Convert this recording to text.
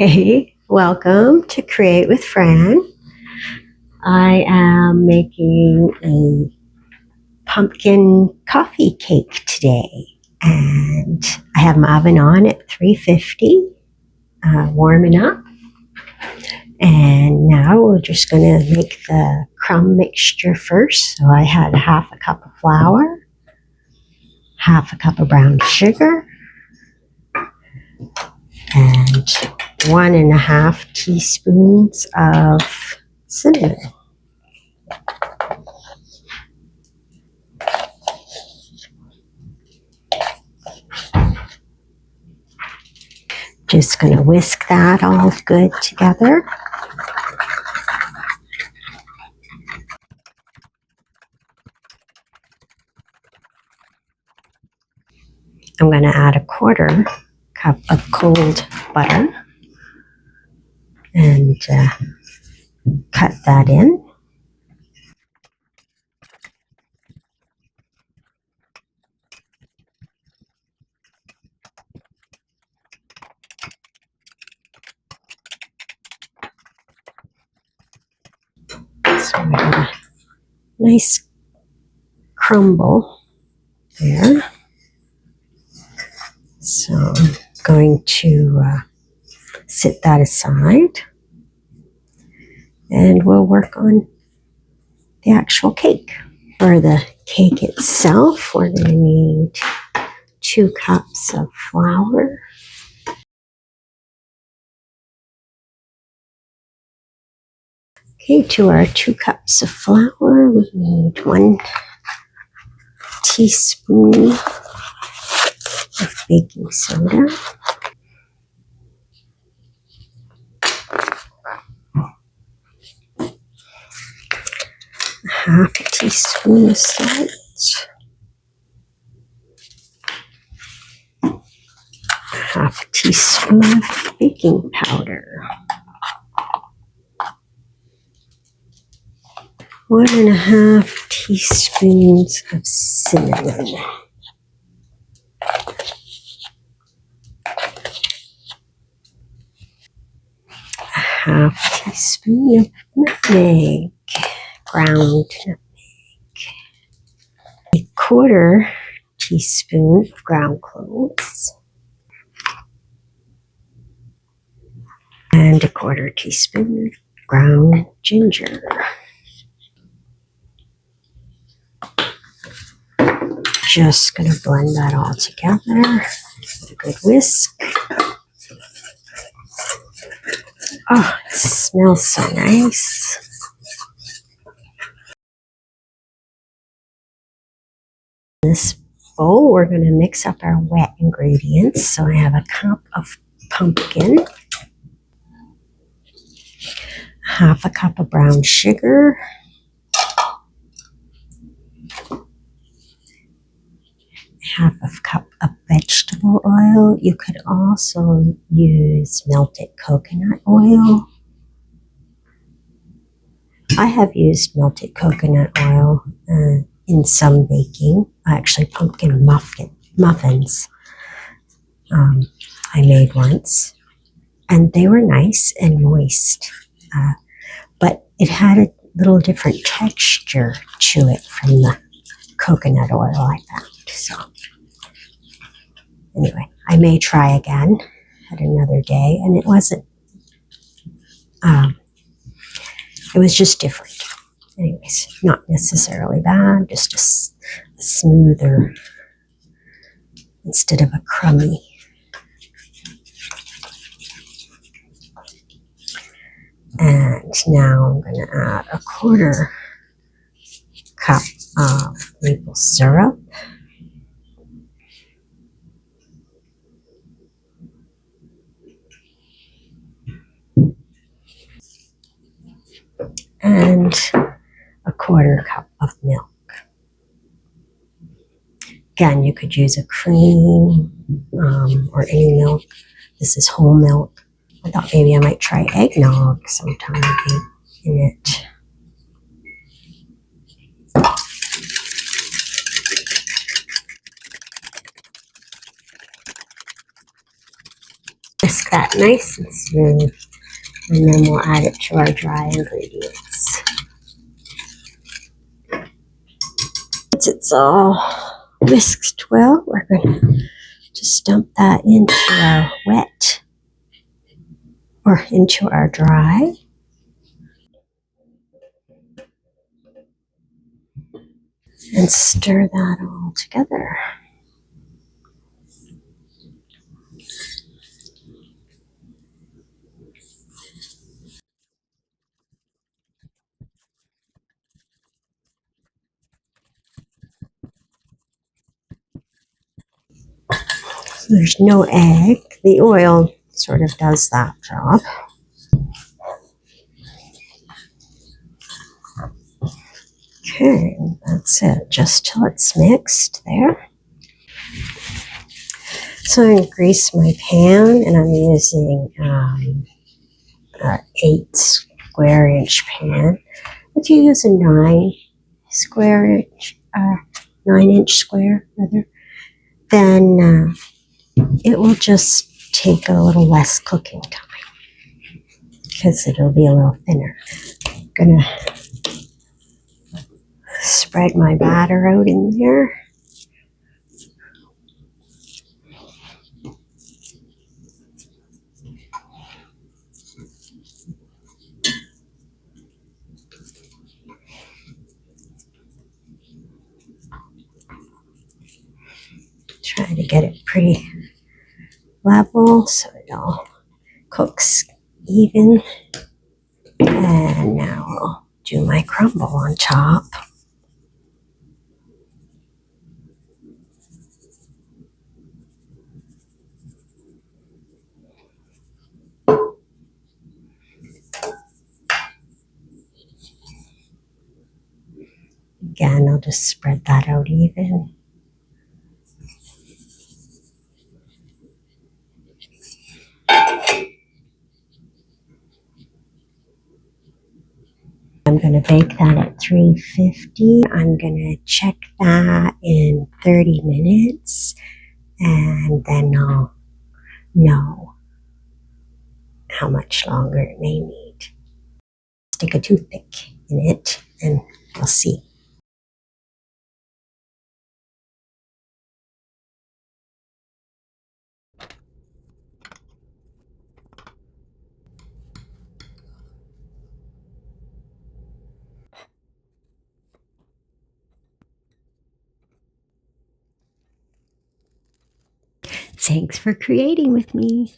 Hey, welcome to Create with Fran. I am making a pumpkin coffee cake today, and I have my oven on at 350, warming up. And now we're just going to make the crumb mixture first. So I had half a cup of flour, half a cup of brown sugar, and 1.5 teaspoons of cinnamon. Just going to whisk that all good together. I'm going to add 1/4 cup of cold butter and cut that in. So we got a nice crumble there. So I'm going to set that aside, and we'll work on the actual cake. For the cake itself, we're going to need 2 cups of flour, okay, to our 2 cups of flour, we need 1 teaspoon of baking soda, 1/2 teaspoon of salt, 1/2 teaspoon of baking powder, 1.5 teaspoons of cinnamon, 1/2 teaspoon of nutmeg, ground nutmeg, 1/4 teaspoon of ground cloves, and 1/4 teaspoon of ground ginger. Just going to blend that all together with a good whisk. Oh, it smells so nice. In this bowl, we're going to mix up our wet ingredients. So I have 1 cup of pumpkin, 1/2 cup of brown sugar, 1/2 cup of vegetable oil. You could also use melted coconut oil. I have used melted coconut oil in some baking, actually pumpkin muffins I made once, and they were nice and moist, but it had a little different texture to it from the coconut oil I found. So anyway, I may try again at another day, and it wasn't, it was just different. Anyways, not necessarily bad, just a smoother instead of a crummy. And now I'm going to add 1/4 cup of maple syrup, and 1/4 cup of milk. Again, you could use a cream or any milk. This is whole milk. I thought maybe I might try eggnog sometime in it. Whisk that nice and smooth. And then we'll add it to our dry ingredients. Once it's all whisked well, we're going to just dump that into our wet or into our dry. And stir that all together. So there's no egg. The oil sort of does that job. Okay, that's it. Just till it's mixed there. So I'm going to grease my pan, and I'm using an 8 square inch pan. If you use a 9 inch square rather, then it will just take a little less cooking time because it'll be a little thinner. I'm gonna spread my batter out in there. Try to get it pretty level so it all cooks even. And now I'll do my crumble on top. Again, I'll just spread that out even. I'm going to bake that at 350. I'm going to check that in 30 minutes, and then I'll know how much longer it may need. Stick a toothpick in it, and we'll see. Thanks for creating with me.